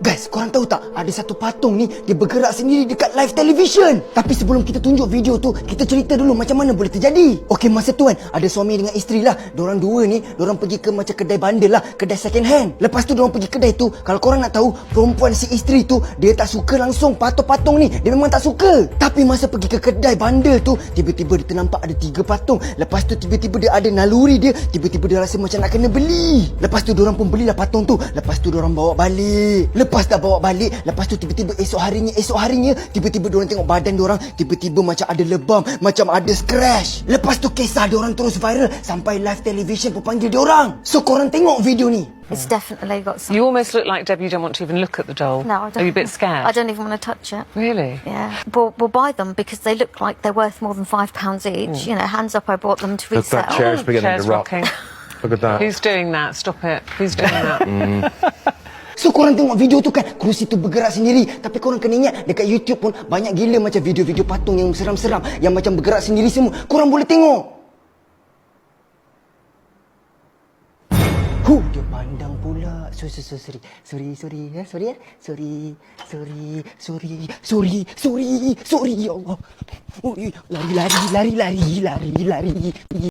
Guys, korang tahu tak? Ada satu patung ni, dia bergerak sendiri dekat live television. Tapi sebelum kita tunjuk video tu, kita cerita dulu macam mana boleh terjadi. Okey, masa tu kan, ada suami dengan isteri lah. Diorang dua ni, diorang pergi ke macam kedai bandar lah, kedai second hand. Lepas tu diorang pergi kedai tu, kalau korang nak tahu, perempuan si isteri tu, dia tak suka langsung patung-patung ni. Dia memang tak suka. Tapi masa pergi ke kedai bandar tu, tiba-tiba dia ternampak ada 3 patung. Lepas tu tiba-tiba dia ada naluri dia, tiba-tiba dia rasa macam nak kena beli. Lepas tu diorang pun belilah patung tu. Lepas tu diorang bawa balik. Lepas dah bawa balik, lepas tu tiba-tiba esok harinya tiba-tiba diorang tengok badan diorang tiba-tiba macam ada lebam, macam ada scratch. Lepas tu kisah diorang terus viral sampai live television pun panggil diorang. So korang tengok video ni. It's definitely got some... You almost look like, Deb, you don't want to even look at the doll. No, I don't. Are you a bit scared? I don't even want to touch it. Really? Yeah. We'll buy them because they look like they're worth more than £5 each. You know, hands up, I bought them to Look, resell. that chair's beginning Chair's to rock. rocking. Look at that. Who's doing that? Stop it. Who's doing that? So korang tengok video tu kan, kerusi tu bergerak sendiri. Tapi korang kena ingat, dekat YouTube pun banyak gila macam video-video patung yang seram-seram, yang macam bergerak sendiri semua. Korang boleh tengok. Dia pandang pula. Sorry ya Allah. Lari.